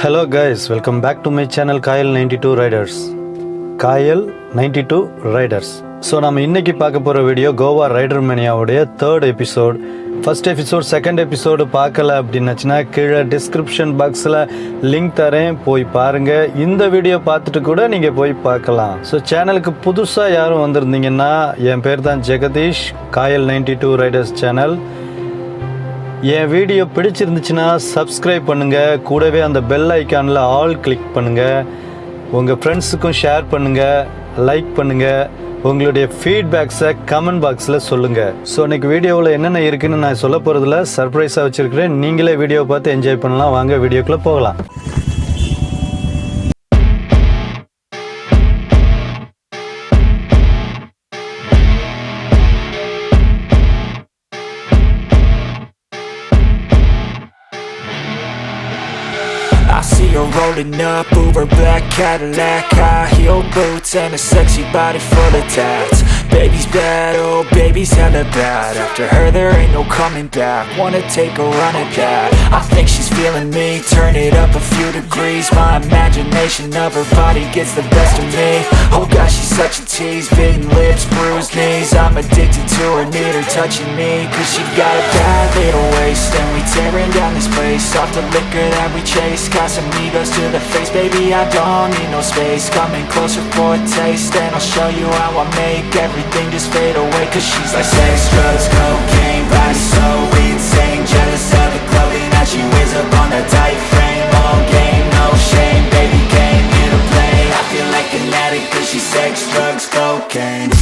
Hello guys, welcome back to my channel Kyle 92 Riders. Kyle 92 Riders. So நம்ம இன்னைக்கு பார்க்க போற வீடியோ கோவா ரைடர் மேனியாவுடைய 3rd episode. First episode second episode பார்க்கல அப்படின்னாச்சுன்னா கீழே டிஸ்கிரிப்ஷன் பாக்ஸில் லிங்க் தரேன், போய் பாருங்க. இந்த வீடியோ பார்த்துட்டு கூட நீங்கள் போய் பார்க்கலாம். ஸோ சேனலுக்கு புதுசாக யாரும் வந்திருந்தீங்கன்னா, என் பேர் தான் ஜெகதீஷ், காயல் 92 ரைடர்ஸ் சேனல். என் வீடியோ பிடிச்சிருந்துச்சுன்னா சப்ஸ்கிரைப் பண்ணுங்கள், கூடவே அந்த பெல் ஐக்கானில் ஆல் கிளிக் பண்ணுங்கள், உங்கள் ஃப்ரெண்ட்ஸுக்கும் ஷேர் பண்ணுங்கள், லைக் பண்ணுங்கள், உங்களுடைய ஃபீட்பேக்ஸை கமெண்ட் பாக்ஸில் சொல்லுங்கள். ஸோ இன்றைக்கி வீடியோவில் என்னென்ன இருக்குதுன்னு நான் சொல்ல போகிறதில்ல, சர்ப்ரைஸாக வச்சுருக்கிறேன். நீங்களே வீடியோவை பார்த்து என்ஜாய் பண்ணலாம். வாங்க வீடியோக்குள்ளே போகலாம். I see her rolling up, Uber black Cadillac, high heel boots and a sexy body full of tats. Baby's bad, oh baby's hella bad. After her there ain't no coming back. Wanna take a run at that? I think she's feeling me. Turn it up a few degrees. My imagination of her body gets the best of me. Oh gosh, she's such a tease. Bitten lips, bruised knees. I'm addicted to her, need her touching me. Cause she got a bad little waist, and we tearing down this place. Off the liquor that we chase. Got some egos to the face, baby, I don't need no space. Coming closer for a taste, and I'll show you how I make everything just fade away. Cause she's like sex, drugs, cocaine, body so insane. Jealous of the clothing that she wears up on that tight frame. All game, no shame, baby came here to play. I feel like an addict cause she's sex, drugs, cocaine.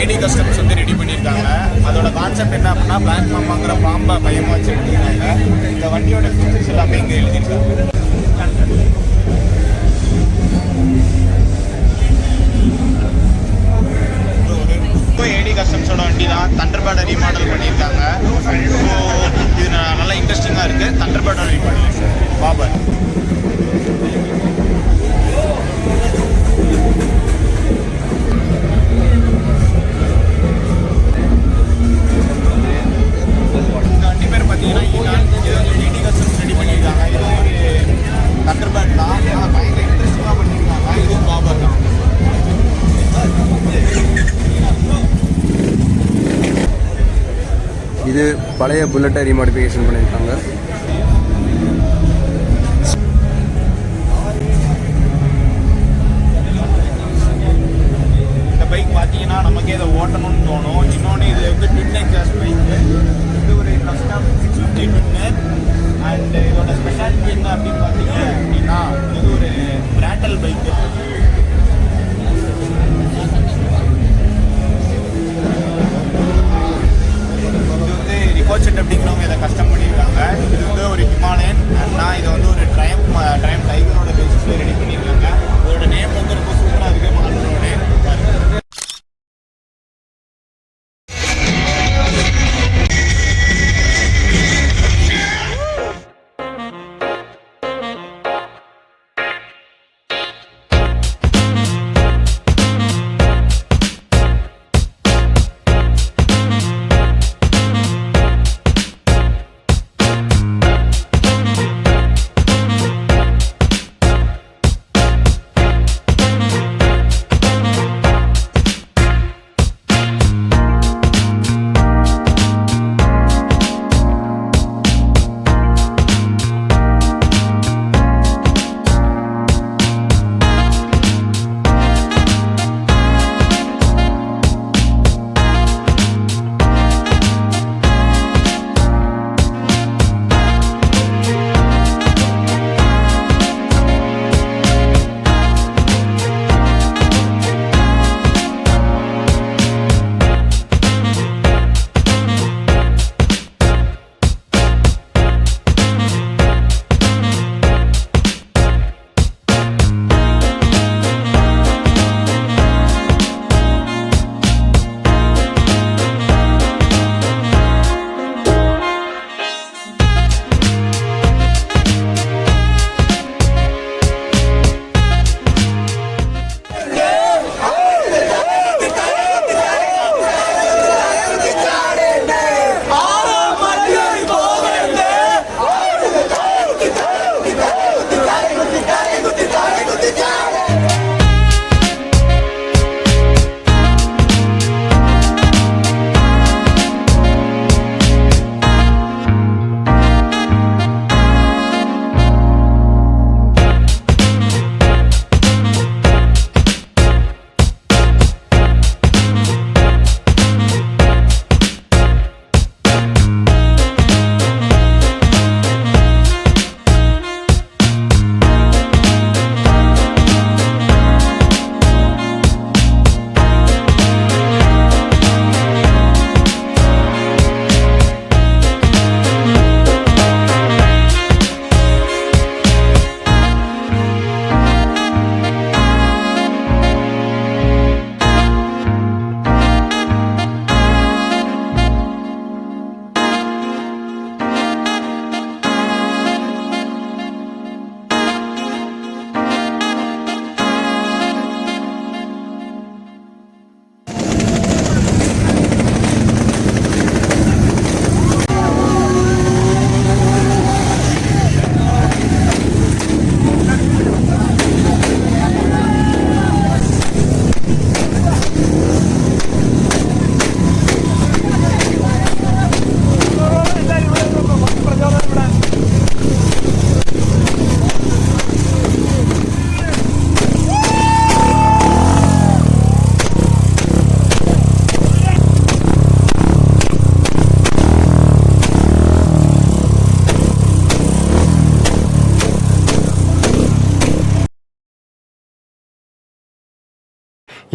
AD customs வந்து ready பண்ணியிருக்காங்க. அதோட concept என்ன அப்படின்னா black மாமாங்கிற பாம்பை பயமாக வச்சு எடுத்துருக்காங்க. இந்த வண்டியோட ஃபீச்சர்ஸ் எல்லாமே இங்கே எழுதியிருக்காங்க. ஏடி கஸ்டம்ஸோட வண்டி தான். தண்டர்பேர்டை ரீமாடல் பண்ணியிருக்காங்க. ஸோ இது நல்லா இன்ட்ரெஸ்டிங்காக இருக்குது. தண்டர்பேர்டை ரீமாடல் பாபர். இந்த வண்டி பேர் பார்த்தீங்கன்னா இது வந்து ஏடி கஸ்டம்ஸ் ரெடி பண்ணியிருக்காங்க. இது ஒரு தண்டர்பேர்ட் தான். ஆனால் பயங்கர இன்ட்ரெஸ்டிங்காக பண்ணியிருக்காங்க. இதுவும் பாபர் தான். இது பழைய புல்லட்டை ரீமாடிஃபிகேஷன் பண்ணியிருக்காங்க. இந்த பைக் பார்த்தீங்கன்னா நமக்கே இதை ஓட்டணும்னு தோணும். இன்னொன்று இது வந்து ட்வின் எக்ஸாஸ்ட் பைக்கு. இது ஒரு கஸ்டம் 650 ட்வின்னு. அண்ட் இதோட ஸ்பெஷாலிட்டி என்ன அப்படின்னு பார்த்தீங்க அப்படின்னா இது ஒரு பிராண்டல் பைக்கு. ரிகோச்செட் அப்படிங்கிறவங்க இதை கஸ்டம் பண்ணியிருக்காங்க. இது வந்து ஒரு ஹிமாலயன். ஆனால் இதை வந்து ஒரு ட்ரைம் டைகரோட பேசிஸில் ரெடி பண்ணியிருக்காங்க. இதோட நேம் வந்து ரொம்ப சூப்பராக இருக்குது. மாடலோட நேம்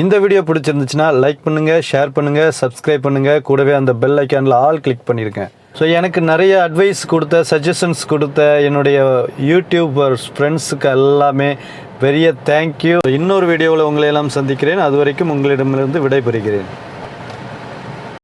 இந்த வீடியோ பிடிச்சிருந்துச்சுன்னா லைக் பண்ணுங்கள், ஷேர் பண்ணுங்கள், சப்ஸ்கிரைப் பண்ணுங்கள். கூடவே அந்த பெல் ஐக்கானில் ஆல் கிளிக் பண்ணியிருக்கேன். ஸோ எனக்கு நிறைய அட்வைஸ் கொடுத்த, சஜஷன்ஸ் கொடுத்த என்னுடைய யூடியூபர்ஸ் ஃப்ரெண்ட்ஸுக்கு எல்லாமே பெரிய தேங்க்யூ. இன்னொரு வீடியோவில் உங்களை எல்லாம் சந்திக்கிறேன். அது வரைக்கும் உங்களிடமிருந்து விடைபெறுகிறேன்.